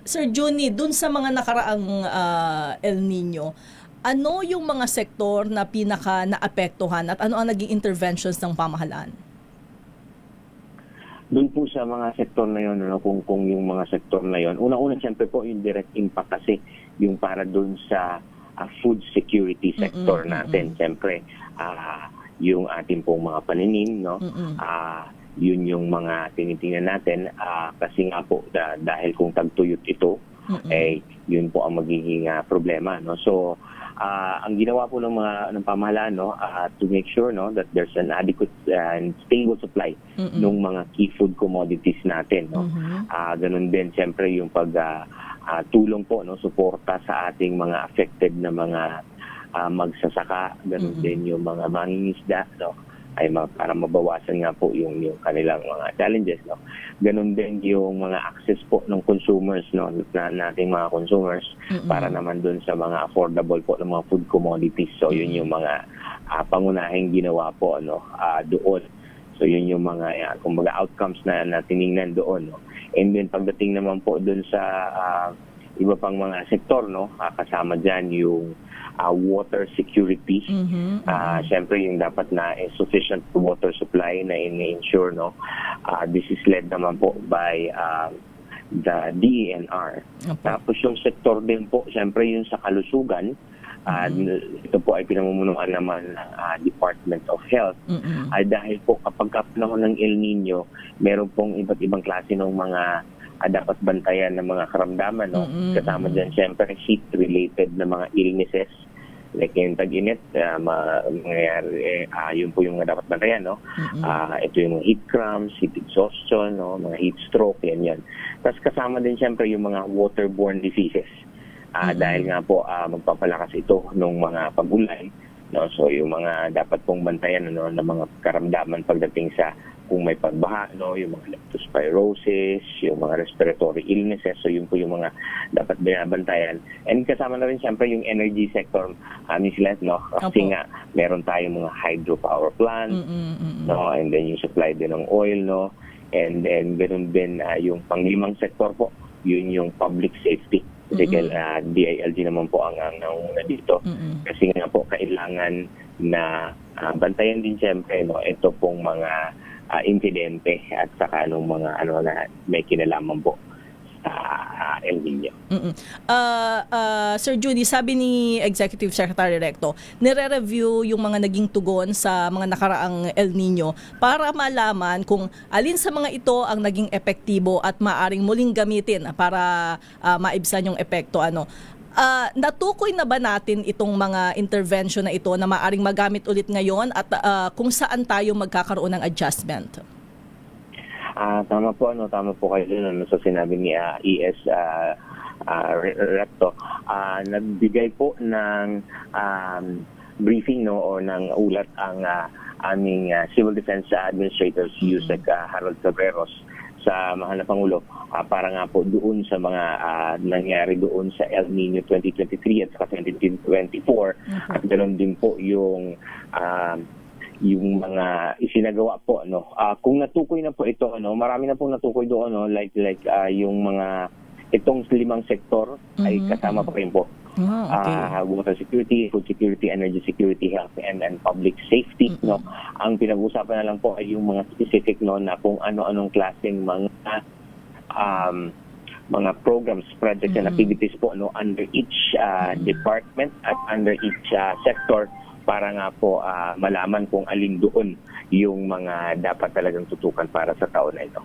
Sir Juni, dun sa mga nakaraang El Nino, ano yung mga sektor na pinaka naapektuhan at ano ang naging interventions ng pamahalaan? Doon po sa mga sektor na yun, ano, kung yung mga sektor na yun, una-una siyempre po yung direct impact kasi yung para doon sa food security sector natin. Siyempre, yung ating pong mga paninim, no? Yun yung mga tinitingnan natin kasi nga po dahil kung tagtuyot ito, yun po ang magiging problema, no? So, ang ginawa po ng pamahalaan, no, to make sure, no, that there's an adequate and stable supply ng mga key food commodities natin, no. Ganun din siyempre yung tulong po, no, suporta sa ating mga affected na mga magsasaka, ganun din yung mga mangingisda, no, ay para mabawasan nga po yung kanilang mga challenges, no. Ganun din yung mga access po ng consumers, no, nating mga consumers para naman dun sa mga affordable po ng mga food commodities. So yun yung mga pangunahing ginawa po, ano, doon. So yun yung mga kumbaga outcomes na tiningnan doon, no. And then pagdating naman po doon sa iba pang mga sektor, no, kasama diyan yung water security. Siyempre yung dapat na sufficient water supply na in-ensure, no. This is led naman po by the DENR. Tapos yung sektor din po, siyempre yung sa kalusugan, ito po ay pinamumunuan naman ng Department of Health. Dahil po kapag panahon ng El Nino, meron pong iba't ibang klase ng mga dapat bantayan ng mga karamdaman, no? Kasama dyan siyempre heat-related na mga illnesses like yung tag-init, yun po yung dapat bantayan, no? Ito yung mga heat cramps, heat exhaustion, no? Mga heat stroke, yan. Tapos kasama din siyempre yung mga waterborne diseases. Dahil nga po magpapalakas ito ng mga pag-ulan, no? So yung mga dapat pong bantayan, no, ng mga karamdaman pagdating sa kung may pagbaha, no, yung mga leptospirosis, yung mga respiratory illnesses, so yun po yung mga dapat binabantayan. And kasama na rin siyempre yung energy sector, Miss Les, no, kasi nga meron tayong mga hydropower plant, no, and then yung supply din ng oil, no, and then ganun din yung panglimang sector po, yun yung public safety. Kasi DILG naman po ang nauna dito. Kasi nga po kailangan na bantayan din siyempre, no, ito pong mga insidente at saka nung mga na may kinalaman po sa El Nino. Sir Judy, sabi ni Executive Secretary Recto, nire-review yung mga naging tugon sa mga nakaraang El Nino para malaman kung alin sa mga ito ang naging epektibo at maaring muling gamitin para maibsan yung epekto. Natukoy na ba natin itong mga intervention na ito na maaring magamit ulit ngayon at kung saan tayo magkakaroon ng adjustment? Tama po kayo dun, sa sinabi ni ES Recto. Nagbigay po ng briefing, no, o ng ulat ang aming Civil Defense Administrator, Yusek Harold Cabreros, sa mahal na Pangulo para nga po doon sa mga nangyari doon sa El Nino 2023 at saka 2024 at ganoon din po yung mga isinagawa po, no. Kung natukoy na po ito, no, marami na pong natukoy doon, no, like yung mga itong limang sektor ay kasama pa rin po. Water security, food security, energy security, health and public safety, no. Ang pinag-uusapan na lang po ay yung mga specific, no, na kung ano-anong klaseng mga programs, projects and activities po, no, under each department at under each sector para nga po malaman kung alin doon yung mga dapat talagang tutukan para sa taon na ito.